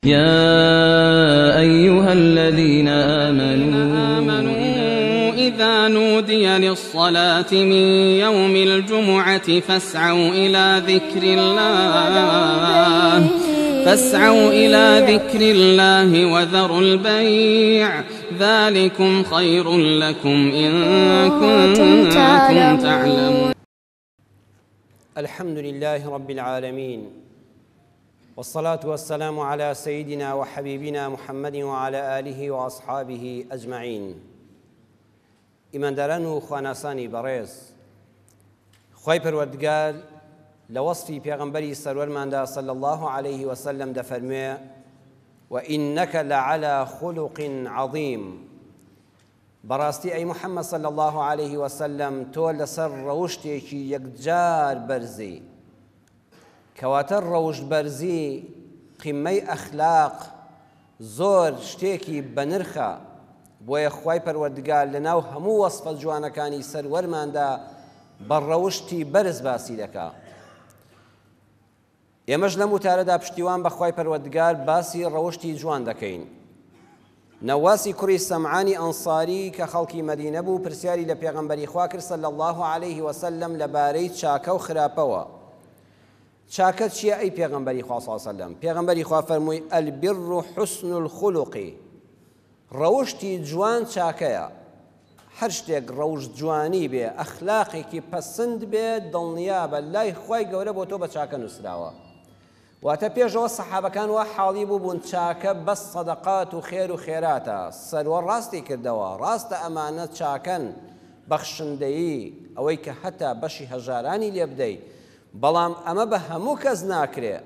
يا أيها الذين آمنوا إذا نودي للصلاة من يوم الجمعة فاسعوا إلى ذكر الله وذروا البيع ذلكم خير لكم إن كنتم تعلمون. الحمد لله رب العالمين، والصلاة والسلام على سيدنا وحبيبنا محمد وعلى آله وأصحابه أجمعين. ئیمانداران و خواناسانی بەڕێز، خوای پەروەردگار لە وەصفی پێغەمبەری سەروەرماندا صلی الله عليه وسلم دەفەرموێ: وإنك لعلى خلق عظيم. بەڕاستی ئەی محەممەد صلی الله عليه وسلم تۆ لەسەر ڕەوشتێکی یەکجار بەرزی. کەواتە ڕەوشت بەرزی قیمەی ئەخلاق زۆر شتێکی بەنرخە، بۆیە خوای پەروەردگار لەناو هەموو وەصفە جوانەکانی سەروەرماندا بە ڕەوشتی بەرز باسی دەکا. ئێمەش لەم وتارەدا پشتیوان بە خوای پەروەردگار باسی ڕەوشتی جوان دەکەین. نەواسی کوڕی سەمعانی ئەنساری کە خەڵکی مەدینە بوو پرسیاری لە پێغەمبەری خوا کرد صلی الله عليه وسلم لەبارەی چاکە و خراپەوە. چاکە چییە ئەی پێغەمبەری خوا صلی الله عليه وسلم؟ پێغەمبەری خوا فەرمووی: البر حسن الخلق. ڕەوشتی جوان چاکەیە. هەر شتێک ڕەوشت جوانی بێ، ئەخلاقێکی پەسند بێ، دڵنیا بە لای خوای گەورە بۆ تۆ بە چاکە نووسراوە. واتە پێشەوە سەحابەکان وا حاڵی بوون چاکە بەس سەدەقات و خێر و خێراتە. سەروەر ڕاستی کردەوە، ڕاستە ئەمانە چاکەن، بەخشندەیی ئەوەی کە هەتا بەشی هەژارانی لێ بدەیت، بەڵام ئەمە بە هەموو کەس ناکرێ.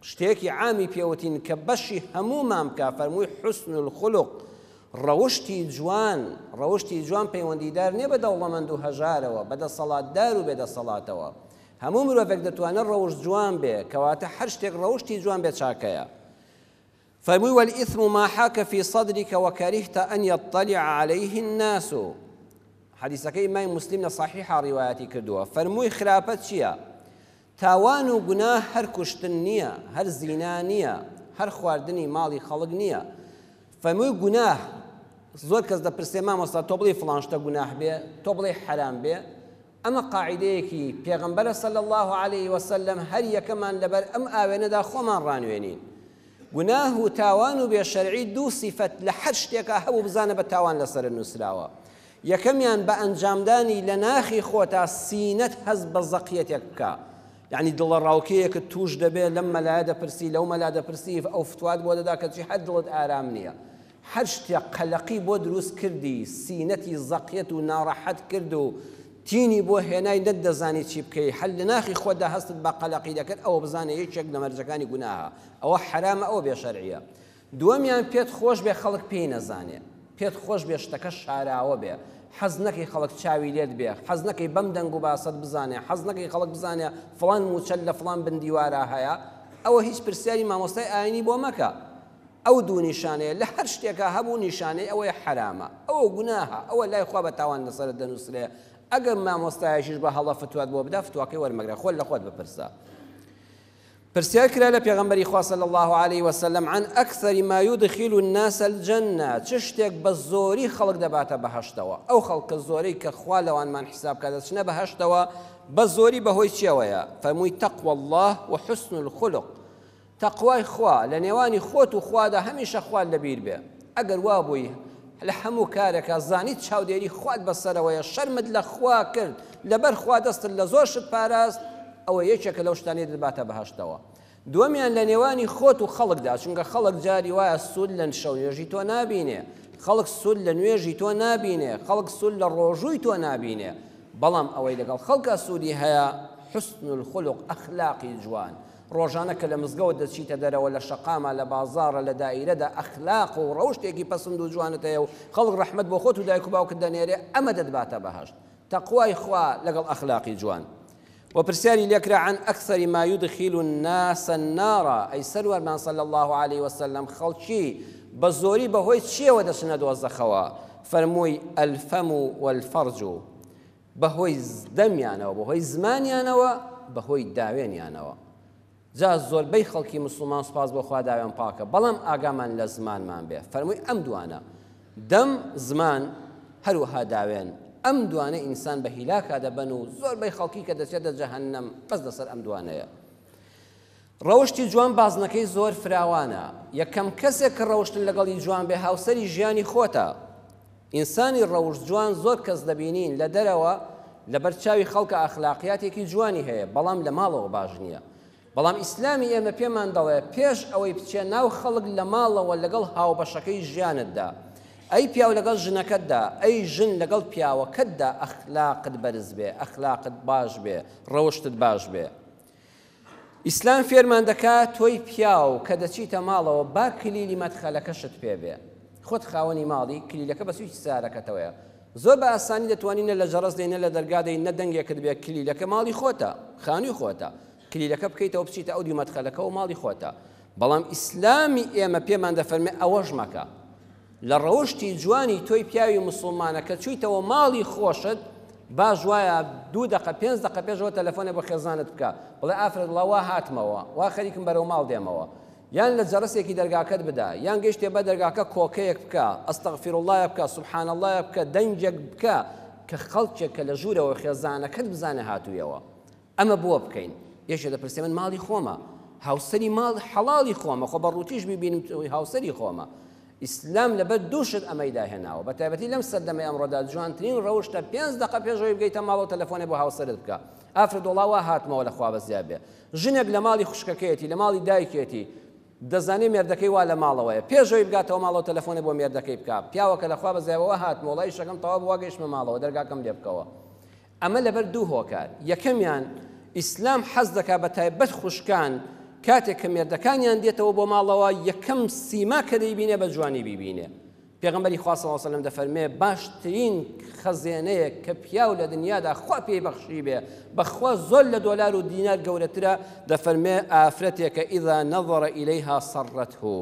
شتێکی عامی پێوتین کە بەشی هەموومان بکە. فەرمووی حسن الخلق، ڕەوشتی جوان پەیوەندیدار نییە بە دەوڵەمەند و هەژارەوە، بەدەسەڵاتدار و بێدەسەڵاتەوە. هەموو مرۆڤێک دەتوانێت ڕەوشت جوان بێ، کەواتە هەر شتێک ڕەوشتی جوان بێ چاکەیە. فەرمووی: والإثم ما حاك في صدرك وكرهت أن يطلع عليه الناس. حەدیثەکەی ئیمامی موسلیم لە صحیحا ڕیوایەتی کردووە. فەرمووی خراپەت چییە؟ تاوان و گوناه هەر کوشتن نییە، هەر زینا نییە، هەر خواردنی ماڵی خەڵک نییە. فەرمووی گوناه، زۆر کەس دەپرسێ مامۆستا تۆ بڵێ فڵان شتە گوناه بێ، تۆ بڵێ حەرام بێ. ئەمە قاعیدەیەکی پێغەمبەرە صلی الله عليه وسلم هەر یەکەمان لەبەر ئەم ئاوێنەدا خۆمان ڕانوێنین. گوناه و تاوان و بێشەرعی دوو سیفەت لە هەر شتێکە هەبوو بزانە بە تاوان لەسەر نووسراوە. یەکەمیان بە ئەنجامدانی لە ناخی خۆتا سینەت هەز بە زەقیەتێک بکە، یعنی دڵە ڕاوکەیەکە توش دەبێت لەم مەلایە دەپرسی لەو مەلا دەپرسی ئەو فتوات بۆ دەدا کەچی هەر دڵت ئارام نییە. هەر شتێک قەلەقی بۆ دروست کردی، سینەتی زەقیەت و ناڕەحەت کرد و تینی بۆ هێنای نەتدەزانی چی بکەی، هەر لە ناخی خۆتدا هەستت بە قەلەقی دەکرد، ئەوە بزانێ یەکێک لە مەرجەکانی گوناهە، ئەوە حرامە، ئەوە بێشەرعیە. دووەمیان پێت خۆش بێ خەڵک پێی نەزانێ، پێت خۆش بێ شتەکە شاراوە بێ، حەز نەکەی خەڵک چاوی لێت بێ، حەز نەکەی بەم دەنگ و باست بزانێ، حەز نەکەی خەڵک بزانێ فڵان موچەل لە فڵان بندیوارە هەیە. ئەوە هیچ پرسیاری مامۆستای ئاینی بۆ مەکە. ئەو دوو نیشانەیە لە هەر شتێکە هەبوو نیشانەی ئەوەیە حرامە، ئەوە گوناهە، ئەوە لای خوا بە تاوان لەسەرت دەنووسرێ. ئەگەر مامۆستایەکیش بە هەڵە فتوات بۆ بدا، فتواکەی وەرمەگرە، خۆت لە خۆت بپرسە. پرسیار کرا لە پێغەمبەری خوا صلی الله عليه وسلم عن أكثر ما يدخل الناس الجنة. چ شتێک بە زۆری خەڵک دەباتە بەهەشتەوە؟ ئەو خەڵکە زۆرەی کە خوا لەوانمان حساب کات دەچنە بەهەشتەوە بە زۆری بەهۆی چیەوەیە؟ فەرمووی: تەقوى الله وحسن الخلق. تەقوای خوا لە نێوانی خۆت و خوادا هەمیشە خوات لەبیر بێ. ئەگەر وا بووی لە هەموو کارێکە زانیت چاودێری خوات بەسەرەوەیە، شەرمت لە خوا کرد، لەبەر خوا دەستت لە زۆر شت پاراست، ئەوە یەکێکە لەو شتانەی دەباتە بەهەشتەوە. دووەمیان لە نێوانی خۆت و خەڵکدا، چونکە خەڵک جاری وایە سود لە شەو نوێژی تۆ نابینێ، خەڵک سود لە نوێژی تۆ نابینێ، خەڵک سود لە ڕۆژووی تۆ نابینێ، بەڵام ئەوەی لەگەڵ خەڵکە سوودی هەیە حسن الخلق، ئەخلاقی جوان. ڕۆژانە کە لە مزگەوت دەچیتە دەرەوە، لە شەقامە، لە بازاڕە، لە دائیرەدا ئەخلاق و ڕەوشتێکی پەسند و جوانت هەیە و خەڵک ڕەحمەت بۆ خۆت و دایک و باوکت دەنێرێ، ئەمە دەتباتە بەهەشت. تەقوای خوا لەگەڵ ئەخلاقی جوان. وبرسالي ليكرا عن أكثر ما يدخل الناس النار. أي سرور من صلى الله عليه وسلم خلشي بزوري بهوي تشي ودسنا دوزخوا. فرموي الفم والفرج، بهوي دم يانوا، بهوي زمان يانوا، بهوي داوين يانوا. جا زۆربەی خەڵکی مسلمان سوپاس بۆ خوا داویان پاکە بەڵام ئاگامان لە زمانمان بێ فەرمووی ئەم دوانە دەم زمان هەروەها داوێن ئەم دوانە ئینسان بە هیلاکا دەبەن و زۆربەی خەڵکی کە دەچێتە جەهەنەم بەس لەسەر ئەم دوانەیە ڕەوشتی جوان بازنەکەی زۆر فراوانە یەکەم کەسێک کە ڕەوشتن لەگەڵی جوان بێ هاوسەری ژیانی خۆتە ئینسانی ڕەوشت جوان زۆر کەس دەبینین لە دەرەوە لەبەر چاوی خەڵکە ئەخلاقیاتێکی جوانی هەیە بەڵام لە ماڵەوە باش نییە بەڵام ئیسلامی ئێمە پێمان دەڵێ پێش ئەوەی بچێ ناو خەڵک لە ماڵەوە لەگەڵ هاوبەشەکەی ژیانتدا ئەی پیاو لەگەڵ ژنەکەتدا ئەی ژن لەگەڵ پیاوەکەتدا ئەخلاقت بەرز بێ ئەخلاقت باش بێ ڕەوشتت باش بێ ئیسلام فێرمان دەکات تۆی پیاو کە دەچیتە ماڵەوە با کلیلی مەدخەلەکەشت پێ بێ خۆت خاوەنی ماڵی کلیلەکە بە سوی سارەکەتەوەیە زۆر بە ئاسانی دەتوانینە لە جەڕەس دێنە لە دەرگادەی نەدەنگێکت بێ کلیلەکە ماڵی خۆتە خانووی خۆتە کلیلەکە بکەیتەوە بچیتە ئەو دیمەدخەلەکە و ماڵی خۆتە بەڵام ئیسلامی ئێمە پێمان دەفەرمێ ئەوەش مەکە لە ڕەوشتی جوانی تۆی پیاوی مسلمانە کە چوویتەوە ماڵی خۆشت باش وایە 2 دقە 5 دقە پێشەوە تەلەفۆنێ بۆ خێزانت بکە بڵێ ئافرەت وڵا وا هاتمەوە وا خەریکم بەرەو ماڵ دێمەوە یان لە جەڕسێکی دەرگاکەت بدا یان گەیشتێ بە دەرگاکە کۆکەیەک بکە ئەستەغفیرڵڵایە بکە سوبحان اللهە بکە دەنجێک بکە کە خەڵکێک کە لە ژوورەوە خێزانەکەت بزانە هاتوویەوە ئەمە بووە بکەین یەکێ دەپرسێ من ماڵی خۆمە هاوسەری ماڵ حەڵاڵی خۆمە خۆ بە ڕوتیش ببینم هاوسەری خۆمە ئیسلام لەبەر دووشت ئەمەی داهێناوە بە تایبەتی لەم سەردەمەی ئەمڕۆدا جوانترین ڕەوشتە 5 دقە پێشەوەی بگەیتە ماڵەوە تەلەفۆنێ بۆ هاوسەرت بکە ئافرەت وڵا وا هاتمەوە لە خوا بەزیا بێ ژنێک لە ماڵی خوشکەکەیەتی لە ماڵی دایکێتی دەزانێ مێردەکەی وا لە ماڵەوەیە پێشەوەی بگاتەوە ماڵەوە تەلەفۆنێ بۆ مێردەکەی بکە پیاوەکە لە خوا بەزیاوە هاتمەوە وڵای شەکەم تەواو وا گەیشتمە ماڵەوە دەرگاکەم لێ بکەوە ئەمە لەبەر دوو هۆکار یەکەمیان ئیسلام حەز دەکات بە تایبەت خوشکان کاتێک کە مێردەکانیان دێتەوە بۆ ماڵەوە یەکەم سیما کە دەیبینێ بە جوانی بیبینێ پێغەمبەری خوا صلی الله علیه و سلم دەفەرمێ باشترین خەزێنەیە کە پیاو لە دنیادا خوا پێی بەخشی بێ بەخوا زۆر لە دۆلار و دینار گەورەترە دەفەرمێ ئافرەتێکە ئیذا نەظەر ئیلەیها سەڕەتهو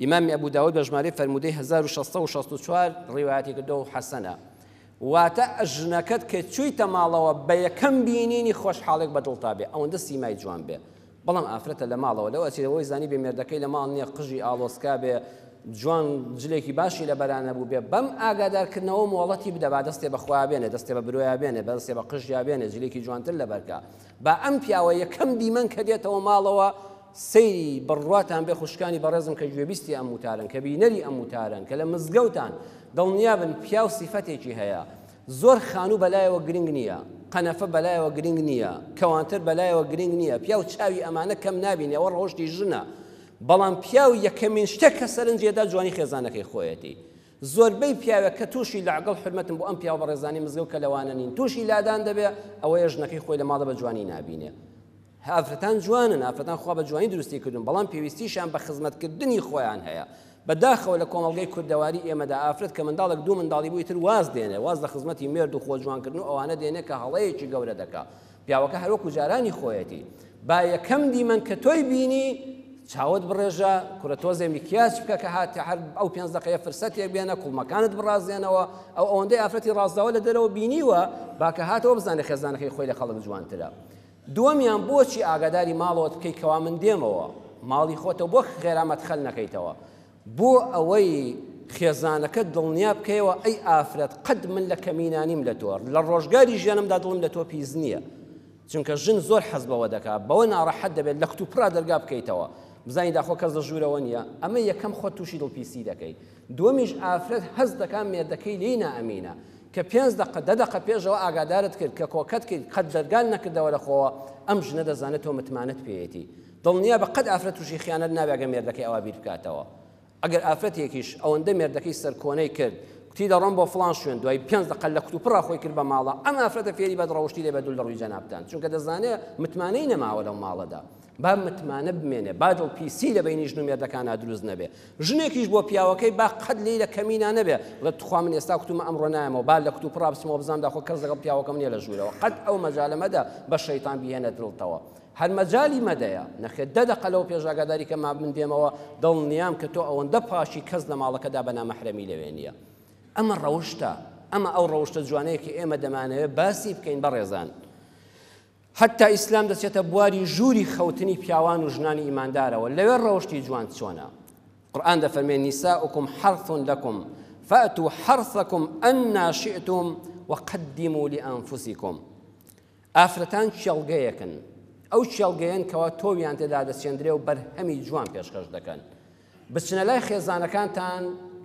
ئیمامی ئەبوو داود بە ژمارەی فەرموودەی 1664 ڕیوایەتی کردووە و حەسەنە واتە ژنەکەت کە چوویتە ماڵەوە بە یەکەم بینینی خۆشحاڵێک بەدڵتا بێ ئەوەندە سیمای جوان بێ بەڵام ئافرەتە لە ماڵەوە لەوە ئەچێتەوەی زانی بێ مێردەکەی لە ماڵ نییە قژی ئاڵۆسکا بێ جوان جلێکی باشی لە بەرانە بوو بێ بەم ئاگادارکردنەوە مۆڵەتی بدە با دەستێ بەخوا بێنێ دەستێ بە برۆیا بێنێ بەدەستێ بە قژیا بێنێ جلێکی جوانتر لە بەرکە با ئەم پیاوە یەکەم دیمەن کە دێتەوە ماڵەوە سەیری بڕواتان بێ خوشکانی بەڕێزم کە گوێبیستی ئەم وتارن کە بینەری ئەم وتارن کە لە مزگەوتان دڵنیا بن پیاو سیفەتێکی هەیە زۆر خانوو بەلایەوە گرنگ نییە قەنەفە بەلایەوە گرنگ نییە کەوانتر بەلایەوە گرنگ نییە پیاو چاوی ئەمانە کەم نابینێ ئەوە ڕۆژتی ژنە بەڵام پیاو یەکەمین شتێک کە سەرنجێدا جوانی خێزانەکەی خۆیەتی زۆربەی پیاوێک کە تووشی لەعگەڵ حرمەتم بۆ ئەم پیاو بە ڕێزانی مزگەوت کە لەوانە نین تووشی لادان دەبێ ئەوەیە ژنەکەی خۆی لە ماڵە بە جوانی نابینێ ئافرەتان جوانن ئافرەتان خوا بە جوانی دروستی کردن بەڵام پێویستیشان بە خزمەتکردنی خۆیان هەیە بەداخەوە لە کۆمەڵگەی کوردەواری ئێمەدا ئافرەت کە منداڵێک دوو منداڵی بووی تر واز دێنێ واز لە خزمەتی مێرد و خۆ جوانکردن و ئەوانە دێنێ کە هەڵەیەکی گەورە دەکا پیاوەکە هەروەکو جارانی خۆیەتی با یەکەم دیمەن کە تۆی بینی چاوت بڕێژە کورە تۆزێ میکیاج بکە کە هاتی هەر ئەو 5 دقەیە فرسەتێک بێنە کوڵمەکانت بڕازێنەوە ئەو ئەوەندەی ئافرەتی ڕازداوە لە دەرەوە بینیوە باکە هاتەوە بزانێ خێزانەکەی خۆی لە خەڵک جوانترە دووەمیان بۆچی ئاگاداری ماڵەوەت بکەی کەوا من دێمەوە ماڵی خۆتەوە بۆ خێرامەت خەل نەکەیتەوە بۆ ئەوەی خێزانەکە دڵنیا بکەیەوە ئەی ئافرەت قەد من لە کەمینانیم لە تۆ لە ڕۆژگاری ژیانمدا دڵم لە تۆ پیس نییە چونکە ژن زۆر حەز بەوە دەکات بەوە ناڕەحەت دەبێت لە کتوپڕا دەرگا بکەیتەوە بزانیدا خۆ کەس لە ژوورەوە نییە ئەمە یەکەم خۆ تووشی دڵپیسی دەکەی دووەمیش ئافرەت هەز دەکات مێردەکەی لێی نائەمینە کە 5 دقە 10 دقە پێشەوە ئاگادارت کرد کە کۆکەت کرد قەت دەرگال نەکردەوە لە خۆوە ئەم ژنە دەزانێت تۆ متمانەت پێیەتی دڵنیا بە قەت ئافرەت تووشی خیانەت نابێگە مێردەکەی ئەوە بیر بکاتەوە ئەگەر ئافرەتێکیش ئەوەندە مێردەکەی سەرکۆنەی کرد کوتی دەڕۆم بۆ فڵان شوێن دوای 5 دقە لە کتوپڕا خۆی کرد بە ماڵە ئەم ئافرەتە فێری بەدڕەوشتی لێ بەدوول لە ڕووی جەنابتان چونکە دەزانێت متمانەی نەماوە لەو ماڵەدا با متمانە بمێنێ با دڵپیسی لە بینی ژن و مێردەکانە دروست نەبێ ژنێکیش بۆ پیاوەکەی با قەت لێی لە کەمینا نەبێ لە تخوا من ئێستا کتومە ئەمڕۆ نایەمەوە با لە کتوپڕا بچمەوە بزانم داخۆ کەس لەگەڵ پیاوەکەم نییە لە ژوورەوە قەت ئەو مەجالە مەدە بە شەیتان بهێنە دڵتەوە هەر مەجالی مەدەیە نەخێت 10 دقە لەوە پێش ئاگاداری کە ما من دێمەوە دڵنیام کە تۆ ئەوەندە پاشی کەس لە ماڵەکەدا بە نامەحرەمی لەوێ نییە ئەمە ڕەوشتە ئەمە ئەو ڕەوشتە جوانەیە کە ئێمە دەمانەوێت باسی بکەین بەڕێزان حتا ئیسلام دەچێتە بواری ژووری خەوتنی پیاوان و ژنانی ئیماندارەوە لەوێ ڕەوشی جوان چۆنە قورئان دەفەرمێ نساؤکم حرث لكم فأتوا حرثكم أنا شئتم وقدموا لأنفسكم ئافرەتان چێڵگەیەکن ئەو چێڵگەیەن کەوا تۆویان تێدا دەچێندرێ و بەرهەمی جوان پێشکەش دەکەن بچنە لای خێزانەکانتان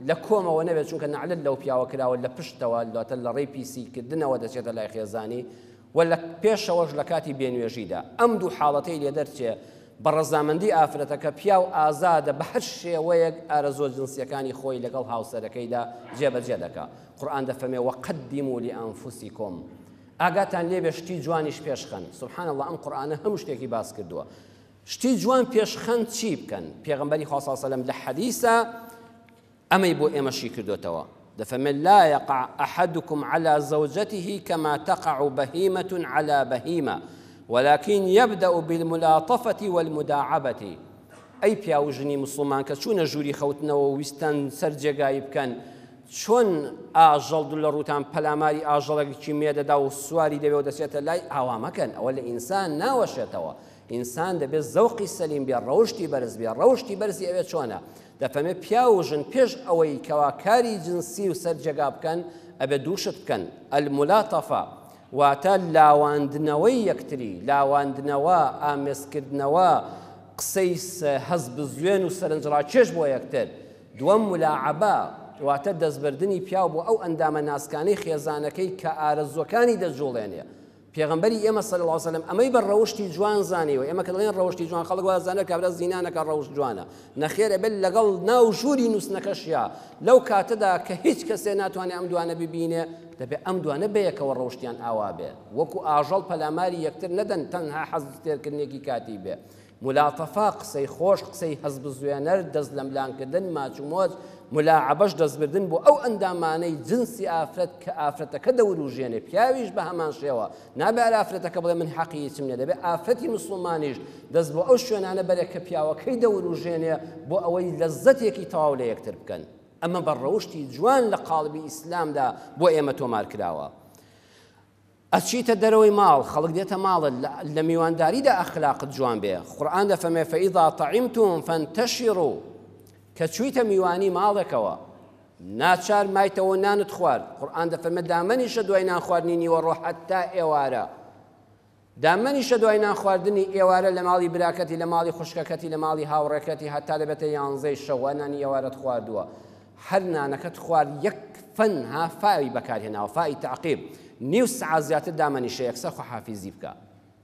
لە کۆمەوە نەبێت چونکە نەعلت لەو پیاوە کراوە لە پشتەوە لاتە لە ڕێی پیسیکردنەوە دەچێتە لای خێزانی و لە پێشەوەش لە کاتی بێنوێژیدا ئەم دوو حاڵەتەی لێ دەرچێ بە ڕەزامەندی ئافرەتەکە پیا و ئازادە بە هەر شێوەیەک ئارەزۆ جنسیەکانی خۆی لەگەڵ هاوسەرەکەیدا جێبەجێ دەکا قورئان دەفەرمێ وەقەدیموا لئەنفوسیکم ئاگاتان لێبێ شتی جوانیش پێشخەن سبحان الله ئەم قورئانە هەموو شتێکی باس کردووە شتی جوان پێشخەن چی بکەن پێغەمبەری خوا صلی الله علیه و سلم لە حەدیثە ئەمەی بۆ ئێمەشی کردوتەوە دەفەرمێ لا يقع أحدكم على زوجته كما تقع بهيمة على بهيمة ولكن يبدأ بالملاطفة والمداعبة أي پیاو ژنی مسلمان کە چوونە ژووری خەوتنەوە ویستان سەرجێگایی بکەن چۆن ئاژەڵ لە ڕووتان پەلاماری ئاژەڵێکی مێدەدا و سواری دەبێ و دەچێتە لای ئاوا مەکەن ئەوە لە ئینسان ناوەشێتەوە ئینسان دەبێت زەوقی سەلیم بێ ڕەوشتی بەرز بێ ڕەوشتی بەرزی ئەوێ چۆنە دەفەرمێ پیا و ژن پێش ئەوەی کەوا کاری جنسی و سەرجێگا بکەن ئەبێ دووشت بکەن المولاتەفە واتە لاواندنەوەی یەکتری لاواندنەوە ئامێزکردنەوە قسەی هەز بزوێن و سەرنجڕاکێش بۆ یەکتر دووەم ملاعەبە واتە دەستبردنی پیاو بۆ ئەو ئەندامە ناسکانەی خێزانەکەی کە ئارەزوەکانی دەجوڵێنێ پێغەمبەری ئێمە صلی الله علیه و سلم ئەمەی بە ڕەوشتی جوان زانیوە ئێمە کە دەڵێن ڕەوشتی جوان خەڵک وازانە کابرا زینانەکە ڕەوشت جوانە نەخێرە بێت لەگەڵ ناو ژووری نووسنەکەشیا لەو کاتەدا کە هیچ کەسێ ناتوانێت ئەم دوانە ببینێ دەبێت ئەم دوانە بەیەکەوە ڕەوشتیان ئاوا بێ وەکو ئاژەڵ پەلاماری یەکتر نەدەن تەنها حەز تێرکردنێکی کاتی بێ مولاتەفە قسەی خۆش قسەی هەز بزوێنەر دەست لە ملانکردن ماچومۆز ملاعەبەش دەستبردن بۆ ئەو ئەندامانەی جنسی ئافرەت کە ئافرەتەکە دەوروژێنێ پیاویش بە هەمان شێوە نابێت ئافرەتەکە بڵێ من حەقی هیچم نییە دەبێت ئافرەتی مسلمانیش دەست بۆ ئەو شوێنانە بەرێ کە پیاوەکەی دەوروژێنێ بۆ ئەوەی لەزەتێکی تەواو لە یەکتر بکەن ئەمە بە ڕەوشتی جوان لە قاڵبی ئیسلامدا بۆ ئێمە تۆمار کراوە ئەچیتە دەرەوەی ماڵ خەڵک دێتە ماڵت لە میوانداریدا ئەخلاقت جوان بێ قورئان دەفەرمێ فەئیذا طعمتم فانتشروا کە چوویتە میوانی ماڵێکەوە ناچار مایتەوە نانت خوارد قورئان دەفەرمێ دامەنیشە دوای نان خواردنی نیوەڕۆ حەتا ئێوارە دامەنیشە دوای نان خواردنی ئێوارە لە ماڵی براکەتی لە ماڵی خوشکەکەتی لە ماڵی هاوڕێکەتی هەتا دەبێتە 11 شەو نانی ئێوارەت خواردووە هەر نانەکەت خوارد یەک فەنها فای بەکارهێناوە فای تعقیب نیو سعات زیاتر دامەنیشە یەکسەر خواحافیزی بکە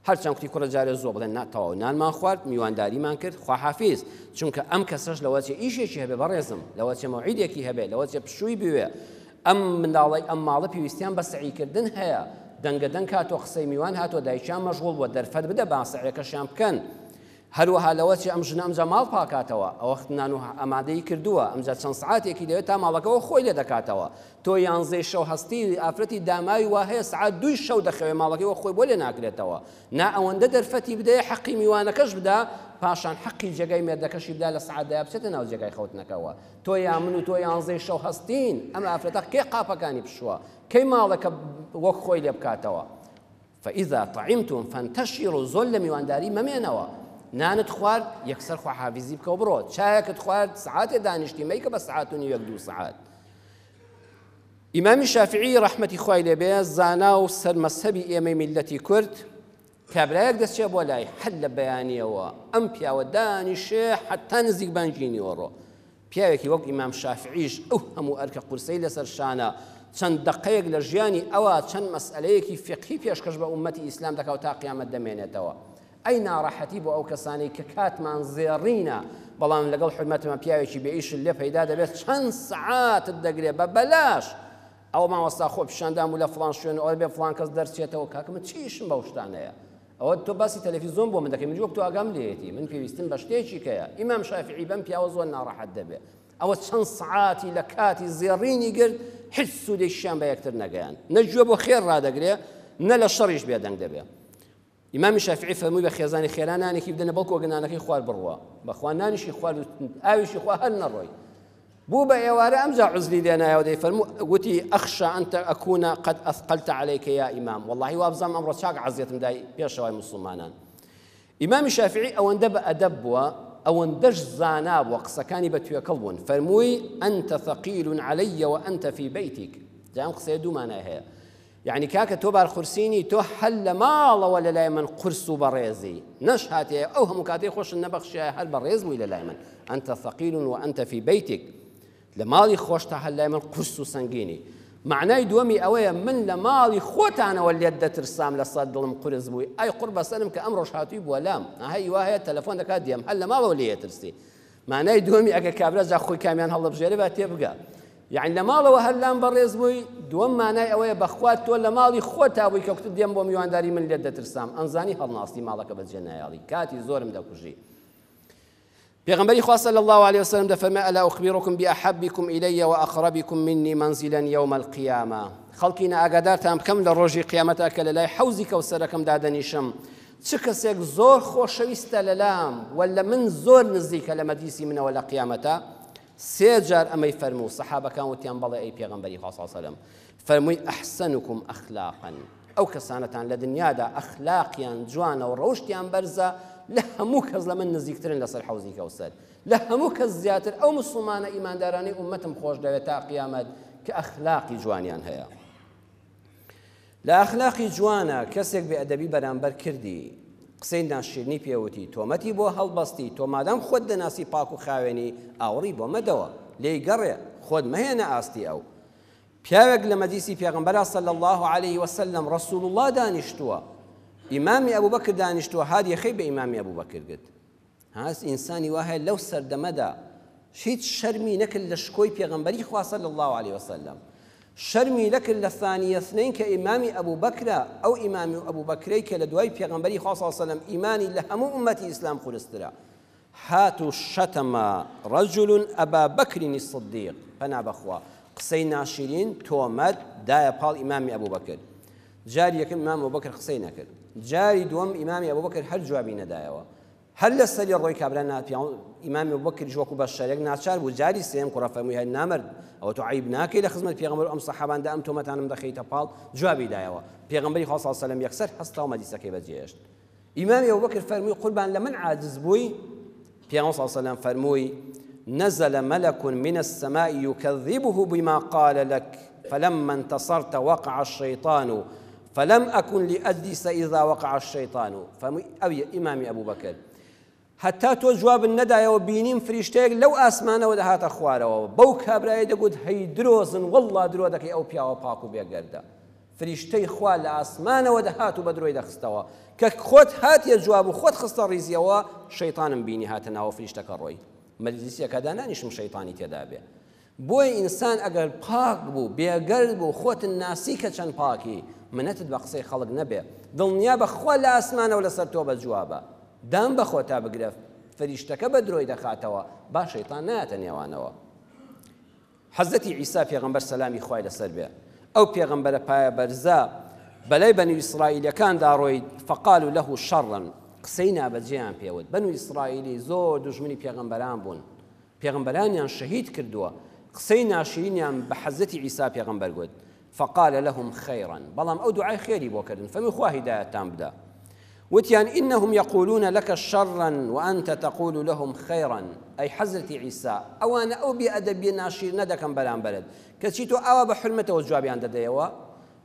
هەرچەند کوتی کوڕە جارێ زۆر بڵێن ناتەواو نانمان خوارد میوانداریمان کرد خواحافیز چونکە ئەم کەسەش لەوەچێ ئیشێکی هەبێ بەڕێزم لەوەچێ مەوعیدێکی هەبێ لەوەچێ پشووی بوێ ئەم منداڵی ئەم ماڵە پێویستیان بە سعیکردن هەیە دەنگەدەنگ هاتۆ قسەی میوان هاتۆ دایکیان مەشغوڵ بووە دەرفەت بدە با سعیەکەشیان بکەن هەروەها لەوەچێ ئەم ژنە ئەمجا ماڵ پاکاتەوە ئەوە نان و ئامادەی کردووە ئەمجا چەند سعاتێکی دەوێت تا ماڵەکەەوە خۆی لێ دەکاتەوە تۆ 11 شەو هەستی ئافرەتی داماوی وا هەیە سعات 2 شەو دەخەوێ ماڵەکەیەوە خۆی بۆ لێ ناکرێتەوە نا ئەوەندە دەرفەتی بدەیە حەقی میوانەکەش بدا پاشان حەقی جێگای مێردەکەشی بدا لە سعاتدایا بچێتە ناو جێگای خەوتنەکەەوە تۆ یا من و تۆ 11 شەو هەستین ئەم ئافرەتە کێ قاپەکانی پشووە کەی ماڵەکە وەک خۆی لێ بکاتەوە فإذا طعمتم فانتشروا زۆر لە میوانداری مەمێنەوە نانت خوارد یەکسەر خواحافیزی بکە و بڕۆ چایەکت خوارد سعاتێ دانیشتی مەیکە بە سعات و نیو 2 سعات ئیمامی شافعی ڕەحمەتی خوای لێبێ زانا و سەرمەسەبی ئێمەی میلەتی کورد کابرایەک دەستچێ بۆ لای حەل لە بەیانیەوە ئەم پیاوە دانیشێ حتا نزیک بانگینیوەڕۆ پیاوێکی وەک ئیمام شافعیش ئەو هەموو ئەرکە قورسەی لەسەر شانە چەند دقەیەک لە ژیانی ئەوە چەند مەسئلەیەکی فقهی پێشکەش بە ئومەتی ئیسلام دەکات تا قیامەت دەمێنێتەوە ئەی ناڕەحەتی بۆ ئەو کەسانەی کە کاتمان زێڕینە بەڵام لەگەڵ حرمەتمان پیاوێکی بێئیش لێ پەیدا دەبێت چەند سعاتت دەگرێت بە بەلاش ئەو ماوەستا خۆ پیشاندام و لە فڵان شوێن ئەوە بێ فڵان کەس دەرچێتەوە کاکە من چیشم بەو شتانەیە ئەوە تۆ باسی تەلەڤیزۆن بۆ من دەکەی من وەک تۆ ئاگام لێیەتی من پێویستم بە شتێکی کەیە ئیمام شافعی بەم پیاوە زۆر ناڕەحەت دەبێت ئەوە چەند سعاتی لە کاتی زێڕینی گرت هیچ سوودێکیشیان بە یەکتر نەگەیان نەگوێ بۆ خێر ڕادەگرێ نە لە شەڕیش بێدەنگ دەبێت ئیمامی شافعی فەرمووی بە خێزانی خێرا نانێکی بدەنە بەڵکو گەنانەکەی خوار بڕوە بەخوا نانیشی خوار ئاویشی خوا هەر نەڕۆی بوو بە ئێوارە ئەمجا عزلی لێنایەوە دەیفەرموو وتی ئەخشە ئەنتە ئەکوونە قەد ئەثقەلتە عەلەیکە یا ئیمام وەڵڵاهی وا بزانم ئەمڕۆ چاک عەزیەتم دای پێشەوای موسڵمانان ئیمامی شافعی ئەوەندە بە ئەدەب بووە ئەوەندەش زانا بووە قسەکانی بە توێکەڵ بوون فەرمووی ئەنتە ثەقیل عەلەیە وئەنتە فی بەیتیک جا ئەم قسەیە دوو مانای هەیە یعنی کاکە تۆ بارخورسینی تۆ هەر لە ماڵەوە لەلای من قورس و بەڕێزی نەش هاتێ ئەو هەموو کاتەی خۆشن نەبەخشیایە هەر بەڕێز بووی لەلای من ئەنتە ثەقیل وئەنتە فی بەیتیک لە ماڵی خۆشتە هەر لای من قورس و سەنگینی معنای دووەمی ئەوەیە من لە ماڵی خۆتانەوە لێت دەترسام لە سەد دڵم قورس بووی ئەی قورب بەسەرم کە ئەمڕۆژ هاتووی بووە لام هەی وا هەیە تەلەفۆن دەکات دێم هەر لە ماڵەوە لێ ترسی معنای دووەمی ئەگە کابرا جا خۆی کامیان هەڵەبژێرە با تێبگا یعنی لە ماڵەوە هەر لام بەڕێز بووی دووەم مانای ئەوەیە بەخوات تۆ لە ماڵی خۆتا بووی کە وتت دێم بۆ میوانداری من لێت دەترسام ئەنزانی هەڵناستی ماڵەکە بەجێ نایاڵی کاتی زۆرم دەکوژی پیغمبری خوا صلی الله علیه وسلم دفرمای الا اخبركم باحبكم الي واقربكم مني منزلا يوم القيامه خلقنا اگادارتان بکەم لە ڕۆژی قیامەتە کە لەلای حەوزی کەوسەرەکەم دادەنیشم چ کەسێک زۆر خۆشەویستە لەلام ولا من زۆر نزیکە لە مەجلیسی منەوە لە قیامەتە سێ جار ئەمەی فەرموو سەحابەکان وتیان بەڵێ ئەی پێغەمبەری خوا صلی الله علیه وسلم فەرمووی ئەحسەنکم ئەخلاقا ئەو کەسانەتان لە دنیادا ئەخلاقیان جوانە و ڕەوشتیان بەرزە لە هەموو کەس لە من نزیکترن لەسەر حەوزی کەوسەر لە هەموو کەس زیاتر ئەو موسڵمانە ئیماندارانی ئومەتم خۆش دەوێت تا قیامەت کە ئەخلاقی جوانیان هەیە لە ئەخلاقی جوانە کەسێک بێئەدەبی بەرامبەر کردی قسەی ناشرینی پێوتی تۆمەتی بۆ هەڵبەستی تۆ مادام خۆت دەناسی پاک و خاوێنی ئاوەڕی بۆ مەدەوە لێی گەڕێ خۆت مەهێنە ئاستی ئەو پیاوێک لە مەجلیسی پێغەمبەر صلی الله علیه وسلم ڕەسوڵ الله دانیشتووە ئیمامی ئەبوبەکر دانیشتووە هادی خەی بە ئیمامی ئەبوبەکر گرت هاست ئینسانی وایە لەو سەردەمەدا هیچ شەرمی نەکرد لە شکۆی پێغەمبەری خوا صلی الله علیه وسلم شەرمی نەکرد لە ثانیە اثنین کە ئیمامی ئەبوبەکرە ئەو ئیمامی ئەبوبەکرەی کە لە دوای پێغەمبەری خوا صلی الله علیه وسلم ئیمانی لە هەموو ئومەتی ئیسلام خورسترا هاتو شەتەمە ڕەجل ئەبا بەکری الصدیق پەنا بەخوا قسەی ناشرین تۆمەت دایە پاڵ ئیمامی ئەبوبەکر جاری یەکەم ئیمام ئەبوبەکر قسەی نەکرد جاری دووەم ئیمامی ئەبوبەکر هەر جوابی نەدایەوە هەر لە سەری ڕۆی کابرا ناپیاو ئیمامی ئەبوبەکر وەکو بە شەرێک ناچار بوو جاری سێم کوڕە فەرمووی هەر نامرد ئەوە تۆ عیب ناکەی لە خزمەت پێغەمبەر ئەم سەحاباندا ئەم تۆمەتانم دەخەیتە پاڵ جوابی دایەوە پێغەمبەری خوا صلی الله علیه وسلم یەکسەر هەستا و مەجلیسەکەی بەجێهێشت ئیمامی ئەبوبەکر فەرمووی قوربان لە من عاجز بووی پێغەمبەر صلی الله علیه وسلم فەرمووی نزل ملك من السماء يكذبه بما قال لك فلما انتصرت وقع الشيطان فلم أكن لأجلس إذا وقع الشيطان أو إمامي أبو بكر حتى تو جواب الندى وبينيم فريشتيك لو أسمانا ودهات أخواره بوك هبراي دقود هي دروزن والله درودك أو بيا وباكو بيقردا فريشتي خوال لأسمانا ودهات بدروي دخستوا كخوت هات يجواب وخوت خسر ريزيوا شيطان بيني هاتنا وفريشتك الروي مجلسي كذا نانيش شيطاني تدابه بوي إنسان أجر باك بو بيقرد بو خوت الناسي كشان باكي منەتت بە قسەی خەڵک نەبێ دڵنیا بەخوا لە ئاسمانەوە لەسەر تۆ بە جوابە دام بەخۆ تا بگرە فریشتەکە بە درۆی دەخاتەوە با شەیطان نایەتە نێوانەوە حەزەتی عیسا پێغەمبەر سەلامی خوای لەسەر بێ ئەو پێغەمبەرە پایە بەرزە بەلای بەنو ئیسرائیلەکاندا ڕۆی فەقالوا له شەڕا قسەی نابەجێیان پێوت بەنو ئیسرائیلی زۆر دوژمنی پێغەمبەران بوون پێغەمبەرانیان شەهید کردووە قسەی ناشرینیان بە حەزەتی عیسا پێغەمبەر گوت فقال لهم خيرا بلام أو دعاء خيري بوكرن فمخوا هدايتان بدا وتيان إنهم يقولون لك شرا وأنت تقول لهم خيرا أي حضرة عيسى أو أنا أو بأدب ناشير ندكم بلان بلد كتشيتو أو بحرمته وجوابي عند ديوا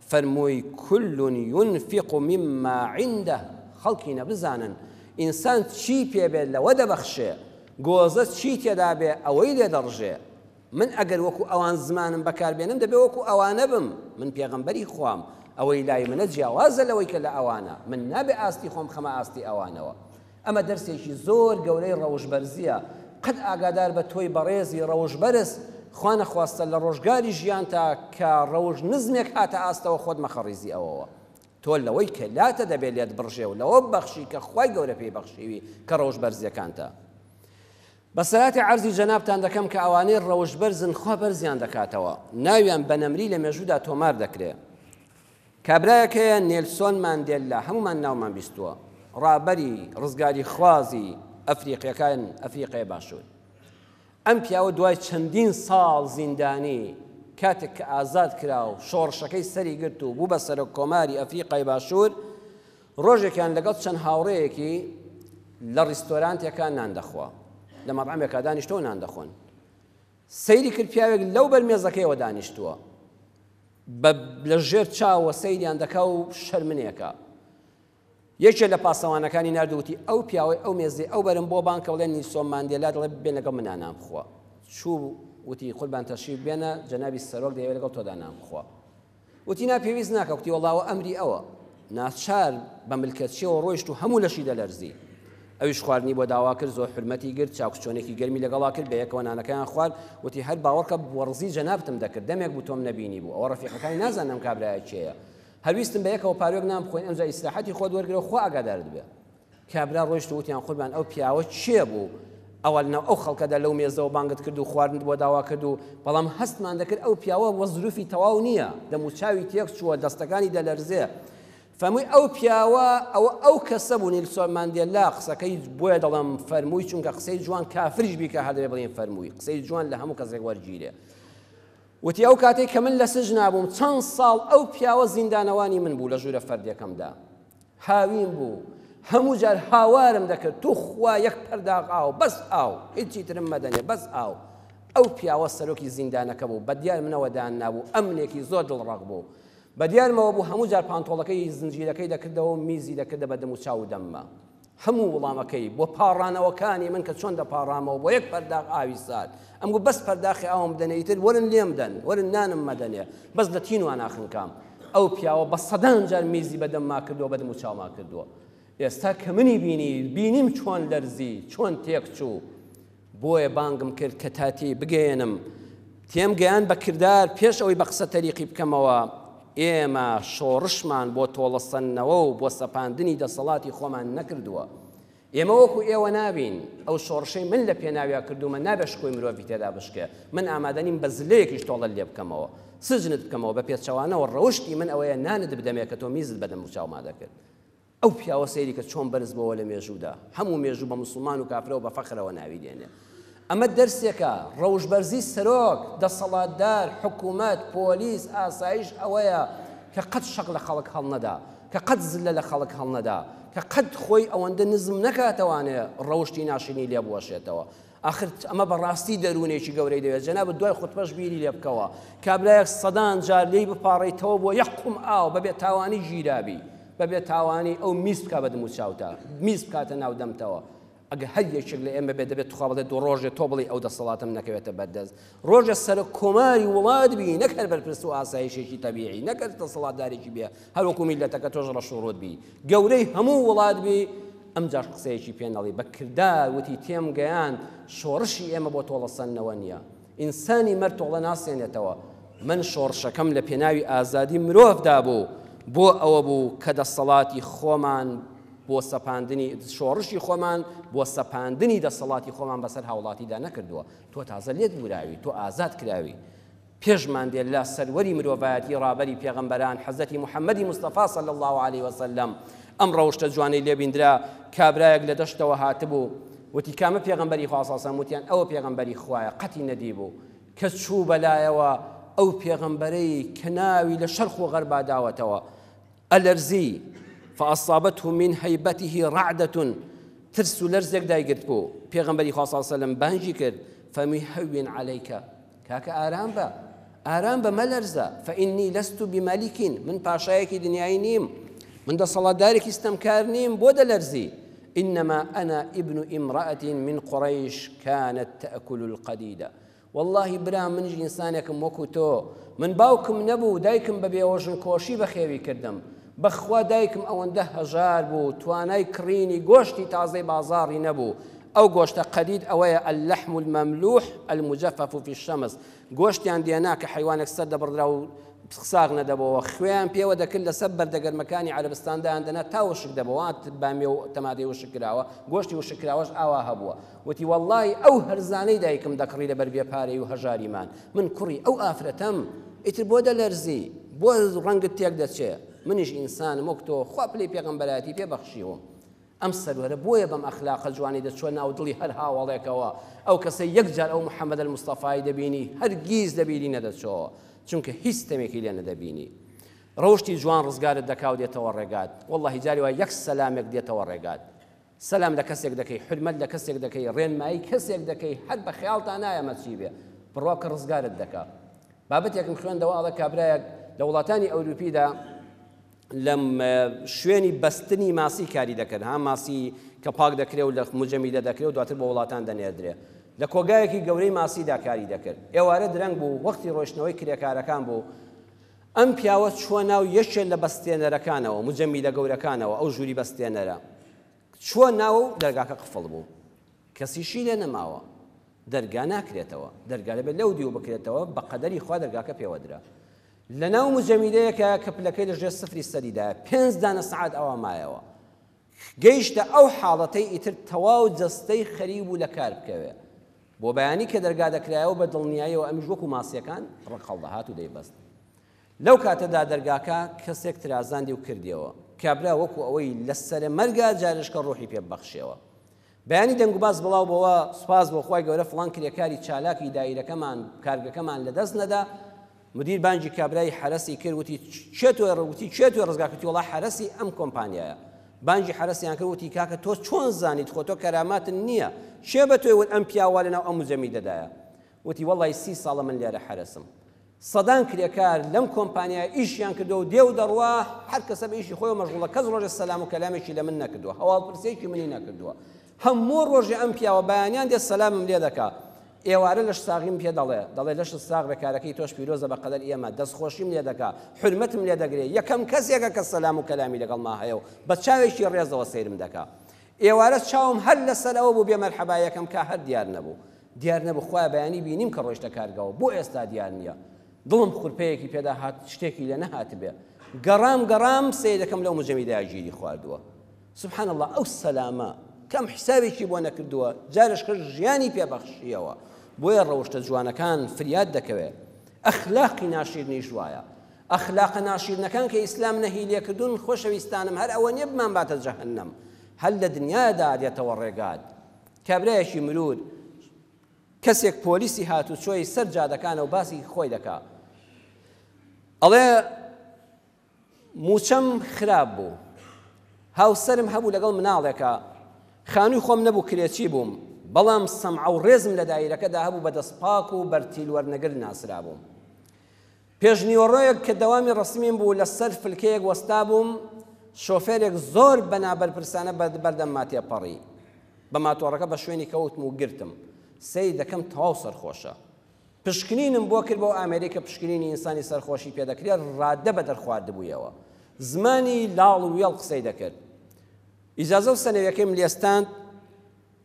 فرموي كل ينفق مما عنده خلقنا بزانا إنسان تشي بيبلا ودبخشي جوزت تشي تدابي أويل درجة من ئەگەر وەکو ئەوان زمانم بەکاربێنم دەبێ وەکو ئەوانە بم من پێغەمبەری خوام ئەوەی لای منە جیاوازە لەوەی کە لە ئەوانە من نابێ ئاستی خۆم خەمە ئاستی ئەوانەوە ئەمە دەرسێکی زۆر گەورەی ڕەوشبەرزیە قەت ئاگادار بە تۆی بەڕێزی ڕەوشبەرز خوا نەخواستە لە ڕۆژگاری ژیانتا کە ڕەوژ نزمێک هاتە ئاستەوە خۆت مەخەڕیزی ئەوەوە تۆ لەوەی کە لاتە دەبێت لێت بڕژێ و لەوە بەخشی کە خوای گەورە پێی بەخشیوی کە ڕەوشبەرزیەکانتە بەسەراتی عەرزی جەنابتان دەکەم کە ئەوانەی ڕەوشبەرزن خوا بەرزیان دەکاتەوە ناویان بە نەمری لە مێژوودا تۆمار دەکرێت کابرایەکەیە نێلسۆن ماندێلا هەمومان ناومان بیستووە ڕابەری ڕزگاری خوازی ئەفریقیەکان ئەفریقای باشوور ئەم پیاوە دوای چەندین ساڵ زیندانی کاتێک کە ئازاد کرا و شۆڕشەکەی سەری گرت و بوو بە سەرۆک کۆماری ئەفریقای باشوور ڕۆژێکیان لەگەڵ چەند هاوڕەیەکی لە ڕیستۆرانتێکە نان دەخوا لە مەطعەمێکا دانیشتۆ نان دەخۆن سەیری کرد پیاوێک لەو بەرمێزەکەیەوە دانیشتووە لە ژێر چاوە سەیریان دەکا و شەرمنێکە یەکێ لە پاسەوانەکانی نردووتی ئەو پیاوەی ئەو مێزی ئەو بەرم بۆ بانکە بڵێن نیلسۆن ماندێلا دەڵێ بێن لەگەڵ منە نان بخوا چوو وتی قوربان تەشریف بێنە جەنابی سەرۆک دەیەوێت لەگەڵ تۆدا نان بخوا وتی ناپێویست ناکە وتی وەڵڵاوە ئەمری ئەوە ناچار بە ملکەچیەوە ڕۆیشت و هەموو لەشی دەلەرزی ئەویش خواردنی بۆ داوا کرد زۆر حرمەتی گرت چاوکچۆنێکی گەرمی لەگەڵا کرد بە یەکەوە نانەکەیان خوارد وتی هەر باوەڕکە وەڕزی جەنابتم دەکرد دەمێک بوو تۆم نەبینی بوو ئەوە ڕەفیقەکانی نازانم کابرایە چێیە هەرویستم بە یەکەوە پارێک نام بخۆین ئەمجا ئیسلاحەتی خۆت وەرگرەوە خوا ئاگادارت بێ کابرا ڕۆیشت وتیان قوربان ئەو پیاوە چێ بوو ئەوە لەناو ئەو خەڵکەدا لەو مێزەوە بانگت کرد و خواردنت بۆ داوا کرد و بەڵام هەستمان دەکرد ئەو پیاوە وە زروفی تەواو نییە دەموچاوی تێک چووە دەستەکانی دەلەرزێ فەرمووی ئەو پیاوە ئەو کەسە بوو نیلسۆن ماندێلا قسەکەی بۆیە دەڵێم فەرمووی چونکە قسەی جوان کافریش بیکە هەر دەبێ بڵێن فەرمووی قسەی جوان لە هەموو کەسێک وەرگیرێ وتی ئەو کاتێک کە من لە سژن نابووم چەند ساڵ ئەو پیاوە زیندانەوانی من بوو لە ژوورە فەردەکەمدا هاوین بوو هەموو جار هاوارم دەکرد تو خوا یەک پەرداغ ئاو بەس ئاو هیچی ترم مەدەنێ بەس ئاو ئەو پیاوە سەرۆکی زیندانەکە بوو بەدیار منەوەدان نابوو ئەمنێکی زۆر دڵڕەق بوو بەدیارمەوە بوو هەموو جار پانتۆڵەکەی زنجیرەکەی دەکردەوە میزی دەکردە بە دەم و چاو دەممە هەموو وڵامەکەی بۆ پاڕانەوەکانی من کە چۆن دەپاڕامەوە بۆ یەک پەرداغ ئاوی سارد ئەم گوت بەس پەرداخی ئاوم بدەنێتر وەرن لێم دەن وەرن نانم مەدەنێ بەس لە تینوان ناخنکام ئەو پیاوە بە سەدان جار میزی بەدەمما کردووە بە دەم و چاوما کردووە ئێستا کە منی بینیم چۆن لەرزی چۆن تێک چوو بۆیە بانگم کرد کە تاتی بگەێنم تێم گەیان بە کردار پێش ئەوەی بە قسە تەریقی بکەمەوە ئێمە شۆڕشمان بۆ تۆڵەسەنەوە و بۆ سەپاندنی دەسەڵاتی خۆمان نەکردووە ئێمە وەکو ئێوە نابین ئەو شۆڕشەی من لە پێناویا کردومە نابێ شکۆی مرۆڤی تێدا بشکێ من ئامادەنیم بە زلەیەکیش تۆڵە لێ بکەمەوە سجنت بکەمەوە بە پێچەوانەوە ڕەوشتی من ئەوەیە نانت بدەمێ کە تۆ میزت بەدەم و چاوما دەکرد ئەو پیاوە سەیری کە چۆن بەرز بەوە لە مێژوودا هەموو مێژوو بە موسڵمان و کافرەوە بە فەخرەوە ناوی دێنێ ئەمە دەرسێکە ڕەوشبەرزی سەرۆک دەسەڵاتدار حکوومەت پۆلیس ئاسایش ئەوەیە کە قەت شەق لە خەڵک هەڵنەدا کە قەت زلە لە خەڵک هەڵنەدا کە قەت خۆی ئەوەندە نزم نەکاتەوانێ ڕەوشتی ناشرینی لێ بوەشێتەوە آخر ئەمە بەڕاستی دەروونێکی گەورەی دەوێت جەنابەت دوای خودپەش بیری لێ بکەوە کابرایەک سەدان جار لێی بپاڕیتەوە بۆ یەک قوم ئاو بەبێ تاوانی ژیرابی بەبێ تاوانی ئەو میز بکە بە دەم و چاوتە میز بکاتە ناو دەمتەوە ئەگە هەر یەکێک لە ئێمە بێت دەبێت تخوا بڵێت دو ڕۆژێ تۆ بڵێ ئەو دەسەڵاتم نەکەوێتە بەردەست ڕۆژە سەر کۆماری وڵات بی نەکەر بەرپرس و ئاسایشێکی تەبیعی نەکەر دەسەڵاتدارێکی بێ هەروەکو میلەتەکە تۆش ڕەشوڕۆت بی گەورەی هەموو وڵات بی ئەمجار قسەیەکی پێنەڵی بە کردار وتی تێم گەیان شۆڕشی ئێمە بۆ تۆڵەسەنەوە نییە ئینسانی مەرد تۆڵە ناسێنێتەوە من شۆڕشەکەم لە پێناوی ئازادی مرۆڤدا بوو بۆ ئەوە بوو کە دەسەڵاتی خۆمان بۆ سەپاندنی شۆڕشی خۆمان بۆ سەپاندنی دەسەڵاتی خۆمان بەسەر هاوڵاتیدا نەکردووە تۆ تازە لێت بوراوی تۆ ئازاد کراوی پێشمان دێت لە سەروەری مرۆڤایەتی ڕابەری پێغەمبەران حەزەتی محەممەدی مستەفا صلی الله عليه وسلم ئەم ڕەوشتە جوانەی لێبیندرا کابرایەک لە دەشتەوە هاتبوو وتی کامە پێغەمبەری خوا صلی الله علیه و وتیان ئەوە پێغەمبەری خوایە قەتی نەدیبوو کە چوو بەلایەوە ئەو پێغەمبەرەی کە ناوی لە شەرق و غەربا داوەتەوە ئەلەرزی فأصابته من هيبته رعدة ترس لرزك دايقرت بو پیغمبري خاص صلى الله عليه وسلم بانجي كرد فمهون عليك كاك آرام با ملرزا فإني لست بملك من باشايك دنياي نيم من دا صلاة دارك استمكار نيم بودا لرزي إنما أنا ابن امرأة من قريش كانت تأكل القديدة والله برا منج إنسانكم وكتو من باوكم نبو دايكم ببيوجن كوشي بخيوي كردم بەخوا دایکم ئەوەندە هەژار بوو توانای کڕینی گۆشتی تازەی بازاڕی نەبوو ئەو گۆشتە قەدید ئەوەیە اللحم المملوح المجفف في الشمس گۆشتیان دێنا کە حیوانێک سەر دەبڕدرا و ساغ نەدەبەوە خوێیان پێوە دەکرد لەسەر بەردەگەرمەکانی عەرەبستاندا هەندەنا تا وشک دەبەوە بامێ و تەمادەی وشکراوە گۆشتی وشکراوەش ئاوا هەبووە وتی وەڵڵی ئەو هەرزانەی دایکم دەکڕی لەبەر بێپارەی و هەژاریمان من کوڕی ئەو ئافرەتەم ئیتر بۆ دەلەرزی بۆ ڕەنگت تێک دەچێ منیش ئینسانم وەک تۆ خوا پلەی پێغەمبەراتی پێبەخشیوم ئەم سەروەرە بۆیە بەم ئەخلاقە جوانی دەچوە ناو دڵی هەر هاوڵێکەوە ئەو کەسە یەکجار ئەو محەممەد المستەفای دەبینی هەرگیز دەبینی نەدەچەوە چونکە هیچ تەمێکی لێ نەدەبینی ڕۆشتی جوان ڕزگارت دەکاو دێتەوە ڕێگات والله جاری وای یەک سەلامێک دێتەوە ڕێگات سەلام لە کەسێک دەکەی حرمەت لە کەسێک دەکەی ڕێنمایی کەسێک دەکەی هەر بە خەیاڵتان نایەمە چی بێ بڕوا کە ڕزگارت دەکات بابەتێکم خوێندەوە ئەڵە کابرایەک لە وڵاتانی ئەوروپیدا لەم شوێنی بەستنی ماسی کاری دەکرد ها ماسی کە پاک دەکرێت و لە مجەمیدە دەکرێت و دواتر بە وڵاتان دەنێردرێت لە کۆگایەکی گەورەی ماسیدا کاری دەکرد ئێوارە درەنگ بوو وەختی ڕۆشتنەوەی کرێکارەکان بوو ئەم پیاوە چووە ناو یەکێک لە بەستێنەرەکانەوە مجەمیدە گەورەکانەوە ئەو ژووری بەستێنەرە چووە ناو دەرگاکە قفڵ بوو کەسیشی لێ نەماوە دەرگا ناکرێتەوە دەرگا لەبێت لەو دیو بکرێتەوە بە قەدەری خوا دەرگاکە پێوەدرا لە ناو مجەمیدەیەکە کە پلەکەی لەژێر سفری سەریدایە 5 دانە سەعات ئەوە مایەوە گەیشتە ئەو حاڵەتەی ئیتر تەواو جەستەی خەریب و لە کار بکەوێ بۆ بەیانی کە دەرگا دەکرایەوە بە دڵنیاییەوە ئەمیش وەکو ماسیەکان ڕقەڵ دەهات و دەیبەست لەو کاتەدا دەرگاکە کەسێک ترازاندی و کردیەوە کابرا وەکو ئەوەی لە سەرە مەرگا جارشکە ڕۆحی پێبەخشیەوە بەیانی دەنگ و باز بڵاو بەوە سوپاس بۆ خوای گەورە فڵان کرێکاری چالاکی دایرەکەمان کارگەکەمان لەدەست نەدا مدیر بانجی کابرای حرەسی کرد وتی چێتوێ ڕزگاکەتی وڵا حرەسی ئەم کۆمپانیایە بانجی حرەسیان کرد وتی کاکە تۆ چۆن زانیت خۆ تۆ کەراماتن نییە چێ بە تۆی ئەم پیاوە لەناو ئەم مجەمیدەدایە وتی وەڵی 30 ساڵە من لێرە حرەسم سەدان کرێکار لەم کۆمپانیای ئیشیان کردو و دێو دەڕوا هەر کەسە بە ئیشی خۆی مەشغوڵە کەس ڕۆژێ سەلام و کەلامێکی لە من نەکردووە هەواڵپرسێکی منی نەکردووە هەموو ڕۆژێ ئەم پیاوە بەیانیان دێ سەلامم لێ دەکا ئێوارە لەش ساغیم پێ دەڵێ لەش ساغ بەکارەکەی تۆش پیرۆزە بە قەدەر ئێمە دەستخۆشیم لێ دەکا حرمەتم لێ دەگرێت یەکەم کەسێکە کە سەلام و کەلامی لەگەڵ ما هەیە و بە چاوێکی ڕێزەوە سەیرم دەکا ئێوارە چاوم هەر لەسەرەوە بوو بێ مەرحەبا یەکەم کا هەر دیار نەبوو خوا بەیانی بینیم کە ڕۆیشتە کارگەوە بۆ ئێستا دیار نییە دڵم خوڕپەیەکی پێدا هات شتێکی لە نەهات بێ گەڕام سەیدەکەم لەو مجەمیدەیە گیری خواردووە سبحان الله ئەو سەلامە کەم حسابێکی بۆ نەکردووە جارش کرد ژیانی پێبەخشیەوە بۆیە ڕەوشتە جوانەکان فریاد دەکەوێت ئەخلاقی ناشیرنی ژوایە ئەخلاقە ناشیرنەکان کە ئیسلام نەهی لێکردوون خۆشەویستانم هەر ئەوە نییە بمان باتە جەهەنەم هەر لە دنیادا دێتەوە ڕێگات کابرایەکی مرود کەسێک پۆلیسی هات و چۆی سەر جادەکانە و باسی خۆی دەکا ئەڵێ موچەم خراپ بوو هاوسەرم هەبوو لەگەڵ مناڵێکە خانووی خۆم نەبوو کرێچی بووم بەڵام سەمع و ڕێزم لە دایرەکەدا هەبوو بە دەستپاک و بەرتیل وەرنەگر ناسرا بووم پێشنیوەڕۆیەک کە دەوامی ڕسمیم بوو لەسەر فلکەیەک وەستا بووم شۆفێرێک زۆر بەنابەرپرسانە بەردەم ماتێپەڕی بە ماتۆڕەکە بە شوێنی کەوتم و گرتم سەی دەکەم تەواو سەرخۆشە پشکنینم بۆ کرد بۆ ئامێریکە پشکنینی ئینسانی سەرخۆشی پێدەکرێت ڕادە بە دەرخواردبوویەوە زمانی لاڵ و وێڵ قسەی دەکرد ئیجازە و سەنەوەکەیم لێستاند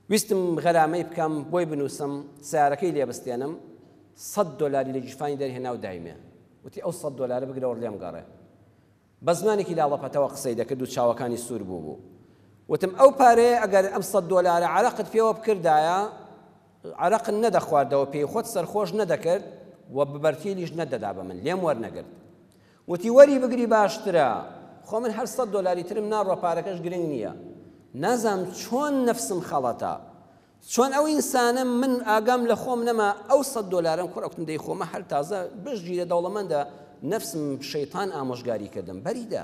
ویستم غەرامەی بکەم بۆی بنووسم سیارەکەی لێبستێنم $100 لە جیفانی دەرهێنا و دایمێ وتی ئەو $100 بگرەوە لێم گەڕێ بە زمانێکی لاڵەپەتەوە قسەی دەکرد و چاوەکانی سوور بوو وتم ئەو پارەیە ئەگەر ئەم $100 عەرەقت پێوە بکردایە عەرەق نەدەخواردەوە پێی خۆت سەرخۆش نەدەکرد و ببەرتیلیش نەدەدا بە من لێم وەرنەگرت وتی وەری بگری باشترە خۆ من هەر $100 ترم ناڕۆ پارەکەش گرنگ نییە نازام چۆن نەفسم خەڵەتە چۆن ئەو ئینسانە من ئاگام لە خۆم نەما ئەو $100 کوڕکتم دەی خۆمە هەر تازە بژگیرە دەوڵەمەندە نەفسم شەیطان ئامۆژگاری کردم بەریدا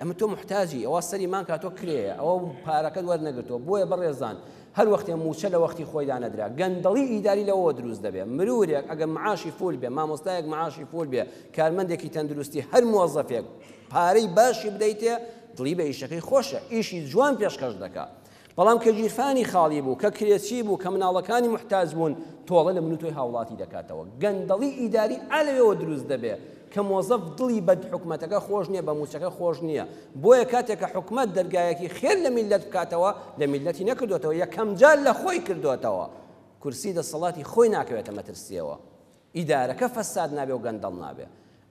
ئەمە تۆ محتاجی ئەوە سەری مان کاتۆ کرێیە ئەوە پارەکەت وەرنەگرتەوە بۆیە بەڕێزان هەر وەختێ موچە لە وەختی خۆی دانەدرا گەندەڵی ئیداری لەوە دروست دەبێت مرورێک ئەگەر معاشی فول بێ مامۆستایەک معاشی فول بێ کارمەندێکی تەندروستی هەر موەزەفێک پارەی باشی بدەیتێ دڵی بە ئیشەکەی خۆشە ئیشی جوان پێشکەش دەکات بەڵام کە گیرفانی خاڵی بوو کە کرێچی بوو کە مناڵەکانی محتاج بوون تۆڵە لە من و تۆی هاوڵاتی دەکاتەوە گەندەڵی ئیداری ئالەوێەوە دروست دەبێت کە مۆزەف دڵی بە حکومەتەکە خۆش نییە بە موچەکە خۆش نییە بۆیە کاتێککە حکومەت دەرگایەکی خێر لە میلەت بکاتەوە لە میلەتی نەکردوێتەوە یەکەم جار لە خۆی کردوێتەوە کورسی دەسەڵاتی خۆی ناکەوێتە مەترسیەوە ئیدارەکە فەساد نابێ و گەندەڵ نابێ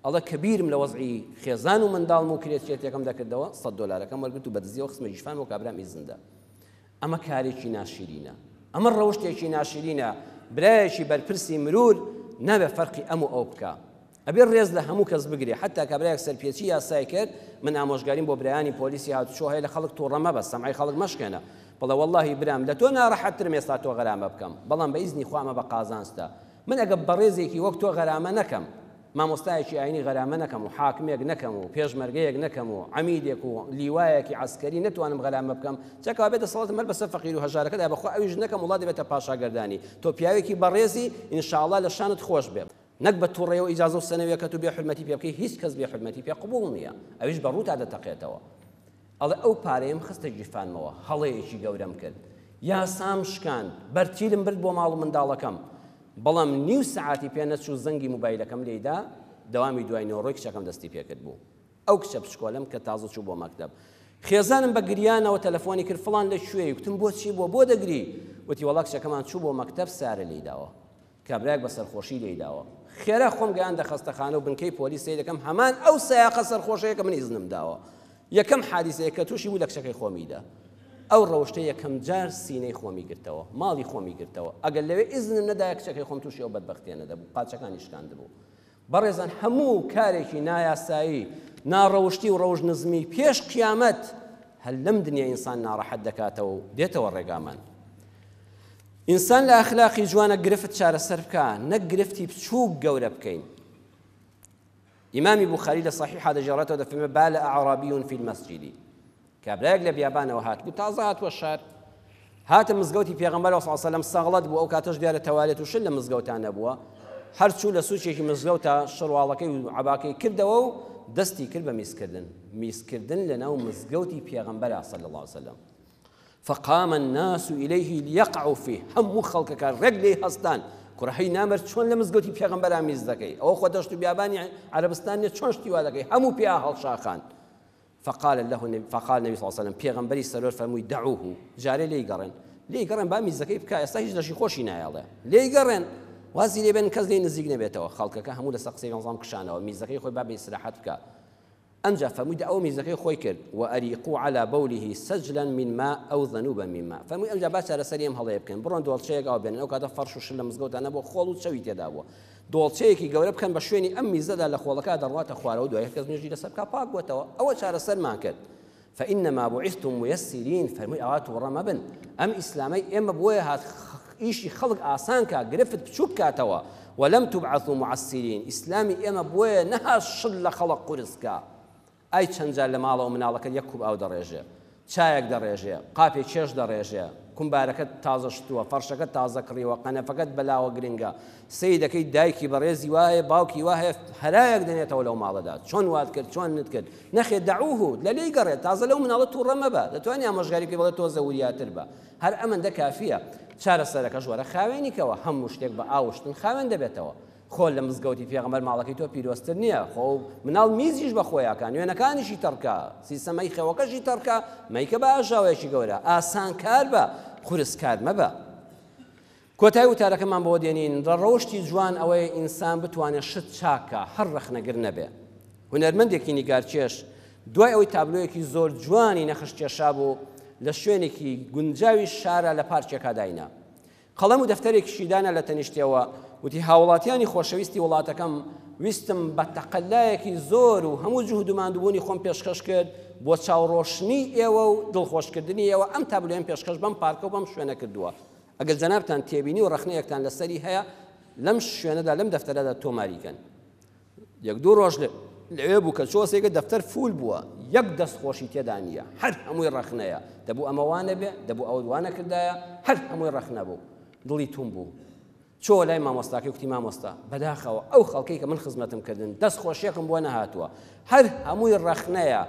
ئەڵە کەبیرم لە وەزعی خێزان و منداڵم و کرێچێتێکم دەکردەوە $100 وەرگرت و بەدزیەوە خستمە ژیفان و کابرامی زندە ئەمە کارێکی ناشیرینە ئەمە ڕەوشتێکی ناشیرینە برایەکی بەرپرسی مرور نابێ فەرقی ئەم و ئەو بکە ئەبێ ڕێز لە هەموو کەس بگرێ حتا کابراایەک سەرپێچی یاسای کرد من ئامۆژگاریم بۆ برایانی پۆلیسی هاتوچۆ هەیە لە خەڵک تووڕە مەبە سەمعی خەڵک مەشکێنە بەڵێ وەڵڵاهی برام لە تۆ ناڕەحەتترم ئێستا تۆ غەرامە بکەم بەڵام بە ئیزنی خوامە بە قازانستە من ئەگە بەڕێزێکی وەک تۆ غەرامە نەکەم مامۆستایەکی ئاینی غەرامە نەکەم و حاکمێک نەکەم و پێشمەرگەیەک نەکەم و عەمیدێک و لیوایەکی عەسکەری نەتوانم غەرامە بکەم چاکەوا بێتە سەڵاتم هەر بەسەر فەقیر و هەژارەکەدا بەخوا ئەویش نەکەم وڵات دەبێتە پاشاگەردانی تۆ پیاوێکی بەڕێزی ئینشاءڵڵا لە شانت خۆش بێ نەک بە تووڕێەوە ئیجازە و سەنەوێکە تو بێ حرمەتی پێ بکەی هیچ کەس بێ حرمەتی پێ قبوڵ نییە ئەویش بەڕووتا دەتەقێتەوە ئەڵێ ئەو پارەیەم خستە گیرفانمەوە هەڵەیەکی گەورەم کرد یاسام شکاند بەرتیلم برد بۆ ماڵ و منداڵەکەم بەڵام نیو سەعاتی پێ نەچوو زەنگی موبایلەکەم لێدا دەوامی دوای نۆڕۆی کچەکەم دەستی پێکرد بوو ئەو کچە پشکۆلم کە تازە چوو بۆ مەکتەب خێزانم بە گریانەوە تەلەفۆنی کرد فڵان لە کوێی وتم بۆچی بۆ دەگری وتی وەڵا کچەکەمان چوو بۆ مەکتەب سارە لێداوە کابراایەک بە سەرخۆشی لێداوە خێرا خۆم گەیاندە خەستەخانە و بنکەی پۆلیس سەیر دەکەم هەمان ئەو سایاقە سەرخۆشەیە کە من ئیزنم داوە یەکەم حادیسەیە کە تووشی بوو لە کچەکەی خۆمیدا ئەو ڕەوشتە یەکەم جار سینەی خۆمی گرتەوە ماڵی خۆمی گرتەوە ئەگەر لەوێ ئیزنم نەدایە کچەکەی خۆم تووشی ئەو بەدبەختیە نەدەبوو قاچەکانی شکاند بوو بەڕێزان هەموو کارێکی نایاسایی ناڕەوشتی و ڕەوژ نزمی پێش قیامەت هەر لەم دنیا ئینسان ناڕەحەت دەکاتەوە و دێتەوە ڕێگامان ئینسان لە ئەخلاقی جوانە گرفت چارەسەر بکە نەک گرفتی بچووک گەورە بکەین ئیمامی بوخاری لە صحیحا دەژێڕێتەوە دەفەرمێ بال ئەعرابی فی المەسجد کابراایەک لە بیابانەوە هاتبوو تازە هاتووە شار هاتە مزگەوتی پێغەمبەر صلی الله علیه و سلم سەغڵەت بوو ئەو کاتەش دیارە تەوالێت و شل لە مزگەوتان نەبووە هەر چوو لە سوچێکی مزگەوتە شڕواڵەکەی و عەباکەی کردەوە و دەستی کرد بە میسکردن لەناو مزگەوتی پێغەمبەرە صلی الله علیه و سلم فقام الناس إليه ليقعوا فيه هەموو خەڵکەکە ڕێک لێی هەستان کوڕەهەی نامەرد چۆن لە مزگەوتی پێغەمبەرە میز دەکەی ئەوە خۆ دەشت و بیابانی عەرەبستان نیە چۆن شتی وا دەکەی هەموو پێیا هەڵشاخان فقال النبي صلى الله عليه وسلم پێغەمبەری سەرۆر فەرمووی دعوه جارێ لێی گەڕێن با میزەکەی بکە ئێستا هیچ لەشی خۆشی نایەڵێ لێی گەڕێن وازی لێبێن کەس لێی نزیک نەبێتەوە خەڵکەکە هەموو لەسەر قسەی پێغەمبەر کشانەوە میزەکەی خۆی با بە ئیستراحەت بکە ئەمجا فەرمووی ئەو میزەکەی خۆی کرد وأريقوا على بوله سجلا من ماء أو ذنوبا من ماء فەرمووی ئەمجا با چارەسەری ئەم هەڵەیە بکەن بڕۆن دۆڵچەیەک ئەو بێنن ئەو کاتە فەرش و شل لە مزگەوتانە بۆ خۆڵ و چەوی تێدا بووە دۆڵچەیەکی گەورە بکەن بە شوێنی ئەم میزەدا لە خۆڵەکە دەڕواتە خوارەوە دوای کەس نوێژی لەسەر بکە پاک بووەتەوە ئەوە چارەسەرمان کرد فإنما بعثتم ميسرين فەرمووی ئەوا تووڕە مەبن ئەم ئیسلامەی ئێمە بۆیە هات ئیشی خەڵک ئاسان کە گرفت بچووک کاتەوە ولم تبعثوا معسرين ئیسلامی ئێمە بۆیە نەها شل لە خەڵک قورسکە ئای چەند جار لە ماڵەوە مناڵەکە یەک کوب ئاو دەڕێژێ چایەک دەڕێژێ قاپێک چێش دەڕێژێ کومبارەکەت تازە شتووە فەرشەکەت تازە کڕیوە قەنەفەکەت بەلاوە گرنگە سەی دەکەی دایکی بەڕێزی وایە باوکی وایە هەرایەک دەنێتەوە لەو ماڵەدا چۆن وات کرد چۆن نت کرد نەخێ دەعوه لە لێی گەڕێت تازە لەو مناڵە تووڕە مەبە دەتوانێت ئامۆژگاری پێ بڵێت تۆ زەوریاتر بە هەر ئەمەندە کافیە چارەسەرەکەش وەرە خاوێنیکەوە هەموو شتێک بە ئاوشتن خاوێن دەبێتەوە خۆ لە مزگەوتی پێغەمبەر ماڵەکەی تۆ پیرۆستر نییە خۆ مناڵ میزیش بە خۆیاکان نوێنەکانیشی تەڕکە سیستەمەی خێوەکەشی تەڕکە مەیکە بە ئاژاوەیەکی گەورە ئاسان کار بە قورس کار مەبە کۆتایی وتارەکەمان بۆ دێنین ڕەوشتی جوان ئەوەیە ئینسان بتوانێت شت چاکە هەر ڕەخنەگر نەبێ هونەرمەندێکی نیگارکێش دوای ئەوەی تابلۆیەکی زۆر جوانی نەخشکێشا بوو لە شوێنێکی گونجاوی شارە لە پارچێکا داینا قەڵەم و دەفتەرێکیشی دانا لە تەنیشتەوە وتی هاوڵاتیانی خۆشەویستی وڵاتەکەم ویستم بە تەقەلایەکی زۆر و هەموو جوهد و ماندووبوونی خۆم پێشکەش کرد بۆ چاوڕۆشنی ئێوە و دڵخۆشکردنی ئێوە ئەم تابلۆیان پێشکەش بەم پارکە و بەم شوێنە کردووە ئەگەر جەنابتان تێبینی و ڕەخنەیەکتان لەسەری هەیە لەم شوێنەدا لەم دەفتەرەدا تۆماریکەن یەک دوو ڕۆژ لەوێ بوو کە چۆسێکە دەفتەر فول بووە یەک دەستخۆشی تێدا نییە هەر هەمووی ڕەخنەیە دەبوو ئەمەوانە بێ دەبوو ئەو دوانە کردایە هەر هەمووی ڕەخنە بوو دڵی توم بوو چۆ لای مامۆستاکە وتی مامۆستا بەداخەوە ئەو خەڵکەی کە من خزمەتم کردن دەست خۆشیەکم بۆ نەهاتووە هەر هەمووی ڕەخنەیە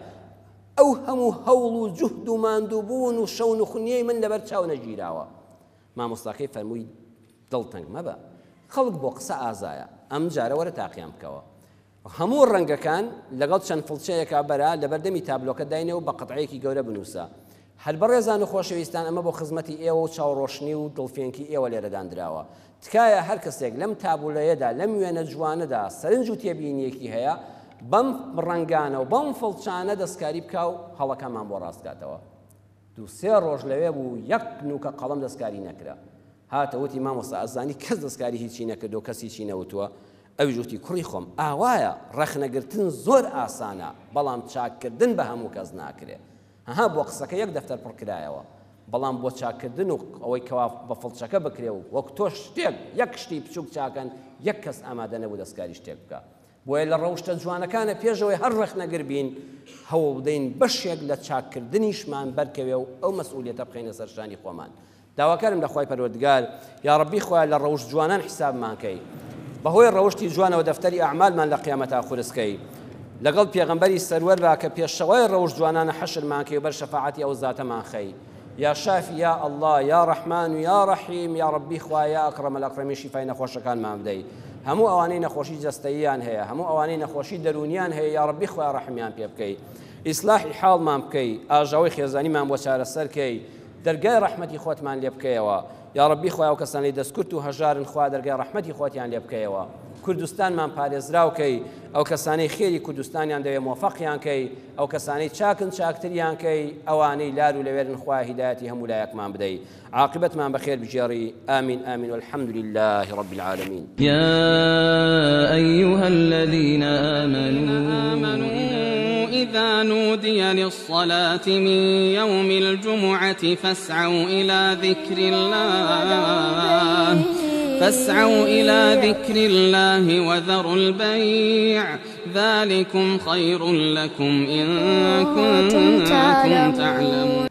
ئەو هەموو هەوڵ و جوهد و ماندووبوون و شەون و خونیەی من لەبەر چاو نەگیراوە مامۆستاکەی فەرمووی دڵتەنگ مەبە خەڵک بۆ قسە ئازایە ئەم جارە وەرە تاقییان بکەوە هەموو ڕەنگەکان لەگەڵ چەند فڵچەیەکە بەرە لە بەردەمی تابلۆکە داینەوە بە قەتعەیەکی گەورە بنووسە هەر بەڕێزان و خۆشەویستان ئەمە بۆ خزمەتی ئێوە و چاوڕۆشنی و دڵفێنکی ئێوە لێرەدانراوە تکایە هەر کەسێک لەم تابولەیەدا لەم وێنە جوانەدا سەرنج و تێبینیەکی هەیە بەم ڕەنگانە و بەم فڵچانە دەستکاری بکە و هەڵەکەمان بۆ ڕاستکاتەوە دوو سێ ڕۆژ لەوێ بوو یەک نوکە قەڵەم دەستکاری نەکرا هاتەوتی مامۆستا ئەزانی کەس دەستکاری هیچی نەکرد و کەس هیچی نەوتووە ئەوی جوتی کوڕی خۆم ئاوایە ڕەخنەگرتن زۆر ئاسانە بەڵام چاککردن بە هەموو کەس ناکرێ هەها بۆ قسەکە یەک دەفتەر پڕکرایەوە بەڵام بۆ چاکردن و ئەوەی کەوا بە فڵچەکە بکرێ و وەک تۆ شتێک یەک شتی بچووک چاکەن یەک کەس ئامادە نەبوو دەستکاری شتێک بکە بۆیە لە ڕەوشتە جوانەکانە پێشەوەی هەر ڕەخنەگر بین هەوڵ بدەین بەشێک لە چاککردنیشمان بەرکەوێ و ئەو مەسئولیەتە بخەینە سەر شانی خۆمان داواکارم لە خوای پەروەردگار یا ڕەبی خۆیان لە ڕەوشت جوانان حیسابمان کەی بەهۆی ڕەوشتی جوانەوە دەفتەری ئەعمالمان لە قیامەتا خورسکەی لەگەڵ پێغەمبەری سەروەر بە کە پێشەوەی ڕەوشت جوانانە حەشرمان کەی و بەر شەفاعەتی ئەو زاتەمان خەی یا شافی یا الله یا ڕەحمان و یا ڕەحیم یا ڕەبی خوا یا ئەکرەم الئەکرەمین شیفای نەخۆشەکانمان بدەی هەموو ئەوانەی نەخۆشی جەستەییان هەیە هەموو ئەوانەی نەخۆشی دەرونیان هەیە یا ڕەبی خوا ڕەحمیان پێ بکەی ئیسلاحی حاڵمان بکەی ئاژاوی خێزانیمان بۆ چارەسەرکەی دەرگای ڕەحمەتی خۆتمان لێ بکەیەوە یا ڕەبی خوا ئەو کەسانی دەستکورت و هەژارن خوا دەرگای ڕەحمەتی خۆتیان لێ بکەیەوە کوردستانمان پارێزراوکەی ئەو کەسانەی خێری کوردستانیان دەوێ مۆفەقیان کەی ئەو کەسانەی چاکن چاکتریان کەی ئەوانەی لار و لەوێرن خوا هیدایەتی هەموو لایەکمان بدەی عاقبەتمان بەخێر بجێڕی آمین آمین والحمد لله رب العالمين يا أيها الذين آمنوا إذا نودي للصلاة من يوم الجمعة فاسعوا إلى ذكر الله وذروا البيع ذلكم خير لكم إن كنتم تعلمون